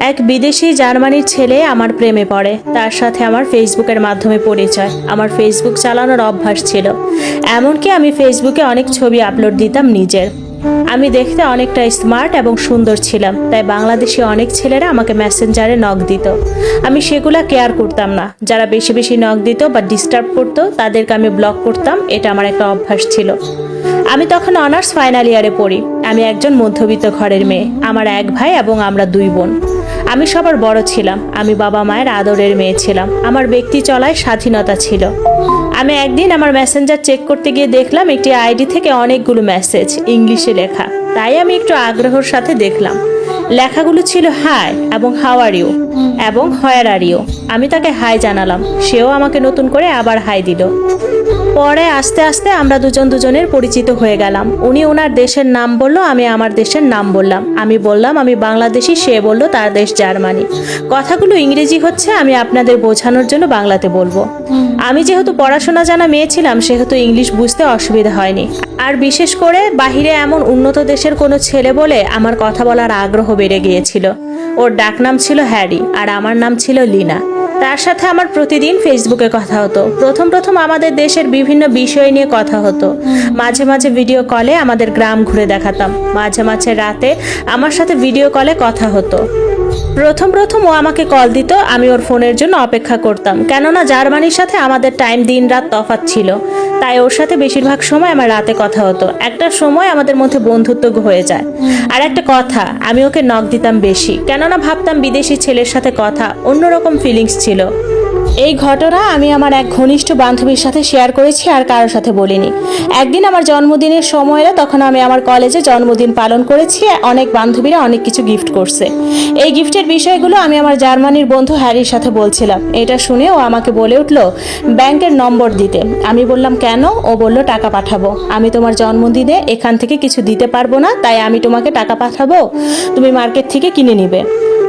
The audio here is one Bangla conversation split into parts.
এক বিদেশি জার্মানির ছেলে আমার প্রেমে পড়ে। তার সাথে আমার ফেসবুকের মাধ্যমে পরিচয়। আমার ফেসবুক চালানোর অভ্যাস ছিল, এমনকি আমি ফেসবুকে অনেক ছবি আপলোড দিতাম নিজের। আমি দেখতে অনেকটা স্মার্ট এবং সুন্দর ছিলাম, তাই বাংলাদেশি অনেক ছেলেরা আমাকে মেসেঞ্জারে নক দিত। আমি সেগুলা কেয়ার করতাম না। যারা বেশি বেশি নক দিত বা ডিস্টার্ব করতো তাদেরকে আমি ব্লক করতাম। এটা আমার একটা অভ্যাস ছিল। আমি তখন অনার্স ফাইনাল ইয়ারে পড়ি। আমি একজন মধ্যবিত্ত ঘরের মেয়ে। আমার এক ভাই এবং আমরা দুই বোন। আমি সবার বড় ছিলাম। আমি বাবা মায়ের আদরের মেয়ে ছিলাম। আমার ব্যক্তি চলায় স্বাধীনতা ছিল। আমি একদিন আমার মেসেঞ্জার চেক করতে গিয়ে দেখলাম একটি আইডি থেকে অনেকগুলো মেসেজ ইংলিশে লেখা। তাই আমি একটু আগ্রহের সাথে দেখলাম। লেখাগুলো ছিল হাই এবং হাউ আর ইউ এবং হোয়ার আর ইউ। আমি তাকে হাই জানালাম, সেও আমাকে নতুন করে আবার হাই দিল। পরে আস্তে আস্তে আমরা দুজনের পরিচিত হয়ে গেলাম। উনি ওনার দেশের নাম বলল, আমি আমার দেশের নাম বললাম। আমি বললাম আমি বাংলাদেশি, সে বলল তার দেশ জার্মানি। কথাগুলো ইংরেজি হচ্ছে, আমি আপনাদের বোঝানোর জন্য বাংলাতে বলবো। আমি যেহেতু পড়াশোনা জানা মেয়ে ছিলাম, সেহেতু ইংলিশ বুঝতে অসুবিধা হয়নি। আর বিশেষ করে বাহিরে এমন উন্নত দেশের কোনো ছেলে বলে আমার কথা বলার আগ্রহ বেড়ে গিয়েছিল। ওর ডাকনাম ছিল হ্যারি আর আমার নাম ছিল লিনা। তার সাথে আমার প্রতিদিন ফেসবুকে কথা হতো। প্রথম আমাদের দেশের বিভিন্ন বিষয় নিয়ে কথা হতো। মাঝে মাঝে ভিডিও কলে আমাদের গ্রাম ঘুরে দেখাতাম। মাঝে মাঝে রাতে আমার সাথে ভিডিও কলে কথা হতো। প্রথম ও আমাকে কল দিত, আমি ওর ফোনের জন্য অপেক্ষা করতাম। কেননা জার্মানির সাথে আমাদের টাইম দিন রাত তফাৎ ছিল, তাই ওর সাথে বেশিরভাগ সময় আমার রাতে কথা হতো। একটা সময় আমাদের মধ্যে বন্ধুত্ব হয়ে যায়। আর একটা কথা, আমি ওকে নক দিতাম বেশি, কেননা ভাবতাম বিদেশি ছেলের সাথে কথা, অন্যরকম ফিলিংস ছিল। এই ঘটনা আমি আমার এক ঘনিষ্ঠ বান্ধবীর সাথে শেয়ার করেছি, আর কারোর সাথে বলিনি। একদিন আমার জন্মদিনের সময় এলো, তখন আমি আমার কলেজে জন্মদিন পালন করেছি। অনেক বান্ধবীরা অনেক কিছু গিফট করছে। এই গিফটের বিষয়গুলো আমি আমার জার্মানির বন্ধু হ্যারির সাথে বলছিলাম। এটা শুনে ও আমাকে বলে উঠলো ব্যাংকের নম্বর দিতে। আমি বললাম কেন? ও বলল টাকা পাঠাবো। আমি তোমার জন্মদিনে এখান থেকে কিছু দিতে পারবো না, তাই আমি তোমাকে টাকা পাঠাবো, তুমি মার্কেট থেকে কিনে নিবে।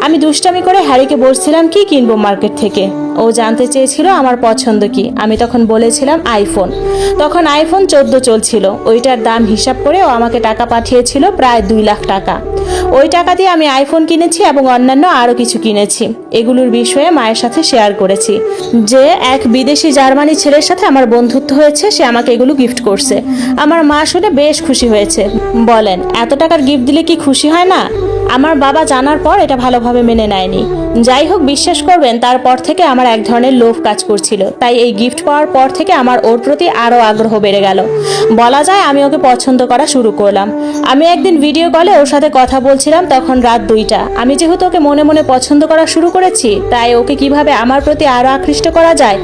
আমি দুষ্টামি করে হ্যারিকে বলছিলাম কি কিনবো মার্কেট থেকে। ও জানতে চেয়েছিল আমার পছন্দ কি। আমি তখন বলেছিলাম আইফোন। তখন আইফোন 14 চলছিল। ওইটার দাম হিসাব করে ও আমাকে টাকা পাঠিয়েছিল প্রায় 2 লাখ টাকা। ওই টাকা দিয়ে আমি আইফোন কিনেছি এবং অন্যান্য আরও কিছু কিনেছি। এগুলোর বিষয়ে মায়ের সাথে শেয়ার করেছি যে এক বিদেশি জার্মানি ছেলের সাথে আমার বন্ধুত্ব হয়েছে, সে আমাকে এগুলো গিফট করছে। আমার মা শুনে বেশ খুশি হয়েছে। বলেন এত টাকার গিফট দিলে কি খুশি হয় না? আমার বাবা জানার পর এটা ভালোভাবে মেনে নেয়নি। যাই হোক, বিশ্বাস করবেন তারপর থেকে আমার এক ধরনের লোভ কাজ করছিল। তাই এই গিফট পাওয়ার পর থেকে আমার ওর প্রতি আরও আগ্রহ বেড়ে গেল। বলা যায় আমি ওকে পছন্দ করা শুরু করলাম। আমি একদিন ভিডিও কলে ওর সাথে কথা বলছিলাম, তখন রাত 2টা। আমি যেহেতু ওকে মনে মনে পছন্দ করা শুরু করেছি, তাই ওকে কিভাবে আমার প্রতি আরও আকৃষ্ট করা যায়,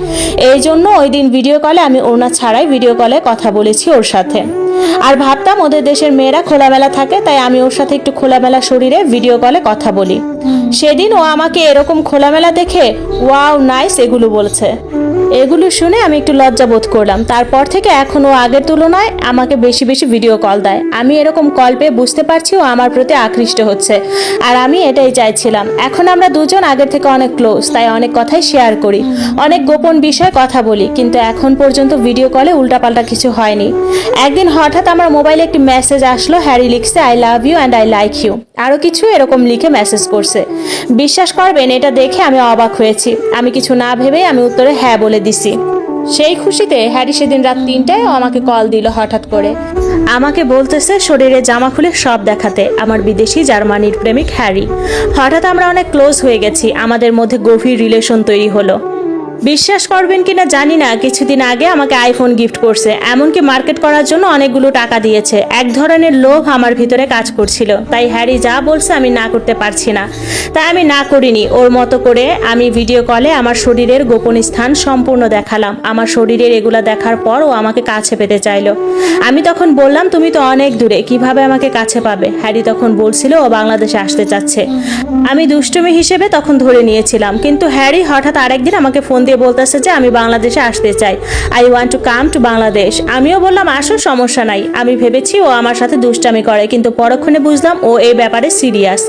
এই জন্য ওই দিন ভিডিও কলে আমি ওড়না ছাড়াই ভিডিও কলে কথা বলেছি ওর সাথে। আর ভাবতাম ওদের দেশের মেয়েরা খোলামেলা থাকে, তাই আমি ওর সাথে একটু খোলামেলা শরীরে ভিডিও কলে কথা বলি। সেদিন ও আমাকে এরকম খোলামেলা দেখে ওয়াও নাইস এগুলো বলছে। এগুলো শুনে আমি একটু লজ্জা বোধ করলাম। তারপর থেকে এখন ও আগের তুলনায় আমাকে বেশি বেশি ভিডিও কল দেয়। আমি এরকম কল পেয়ে বুঝতে পারছি ও আমার প্রতি আকৃষ্ট হচ্ছে, আর আমি এটাই চাইছিলাম। এখন আমরা দুজন আগের থেকে অনেক ক্লোজ, তাই অনেক কথাই শেয়ার করি, অনেক গোপন বিষয়ে কথা বলি, কিন্তু এখন পর্যন্ত ভিডিও কলে উল্টাপাল্টা কিছু হয়নি। একদিন হঠাৎ আমার মোবাইলে একটি মেসেজ আসলো, হ্যারি লিখছে I love you and I like you, আরও কিছু এরকম লিখে মেসেজ করছে। বিশ্বাস করবেন এটা দেখে আমি অবাক হয়েছি। আমি কিছু না ভেবেই আমি উত্তরে হ্যাঁ বলে দিছি। সেই খুশিতে হ্যারি সেদিন রাত 3টায় আমাকে কল দিল হঠাৎ করে। আমাকে বলতেছে শরীরে জামা খুলে সব দেখাতে, আমার বিদেশি জার্মানির প্রেমিক হ্যারি। হঠাৎ আমরা অনেক ক্লোজ হয়ে গেছি, আমাদের মধ্যে গভীর রিলেশন তৈরি হলো। বিশ্বাস করবেন কিনা জানি না, কিছুদিন আগে আমাকে আইফোন গিফট করছে, এমনকি মার্কেট করার জন্য অনেকগুলো টাকা দিয়েছে। এক ধরনের লোভ আমার ভিতরে কাজ করছিল, তাই হ্যারি যা বলছে আমি না করতে পারছি না, তাই আমি না করিনি। ওর মতো করে আমি ভিডিও কলে আমার শরীরের গোপন স্থান সম্পূর্ণ দেখালাম। আমার শরীরের এগুলা দেখার পর ও আমাকে কাছে পেতে চাইলো। আমি তখন বললাম তুমি তো অনেক দূরে, কিভাবে আমাকে কাছে পাবে? হ্যারি তখন বলছিল ও বাংলাদেশে আসতে চাচ্ছে। আমি দুষ্টুমি হিসেবে তখন ধরে নিয়েছিলাম, কিন্তু হ্যারি হঠাৎ আরেকদিন আমাকে ফোন দিয়ে সে বলতেছে যে আমি বাংলাদেশে আসতে চাই, I want to come to Bangladesh. আমিও বললাম আসো, সমস্যা নাই। আমি ভেবেছি ও আমার সাথে দুষ্টামি করে, কিন্তু পরক্ষণে বুঝলাম ও এই ব্যাপারে সিরিয়াস।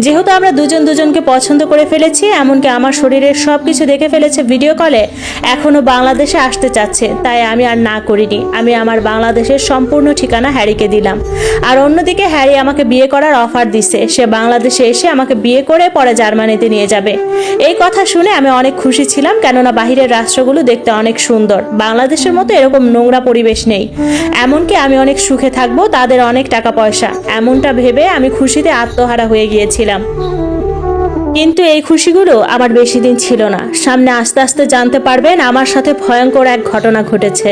যেহেতু আমরা দুজন দুজনকে পছন্দ করে ফেলেছি, এমনকি আমার শরীরের সব কিছু দেখে ফেলেছে ভিডিও কলে, এখনও বাংলাদেশে আসতে চাচ্ছে, তাই আমি আর না করিনি। আমি আমার বাংলাদেশের সম্পূর্ণ ঠিকানা হ্যারিকে দিলাম। আর অন্যদিকে হ্যারি আমাকে বিয়ে করার অফার দিছে, সে বাংলাদেশে এসে আমাকে বিয়ে করে পরে জার্মানিতে নিয়ে যাবে। এই কথা শুনে আমি অনেক খুশি ছিলাম, কেননা বাহিরের রাষ্ট্রগুলো দেখতে অনেক সুন্দর, বাংলাদেশের মতো এরকম নোংরা পরিবেশ নেই। এমনকি আমি অনেক সুখে থাকবো, তাদের অনেক টাকা পয়সা, এমনটা ভেবে আমি খুশিতে আত্মহারা হয়ে গিয়েছিলাম। কিন্তু এই খুশিগুলো আমার বেশি দিন ছিল না। সামনে আস্তে আস্তে জানতে পারবেন আমার সাথে ভয়ঙ্কর এক ঘটনা ঘটেছে।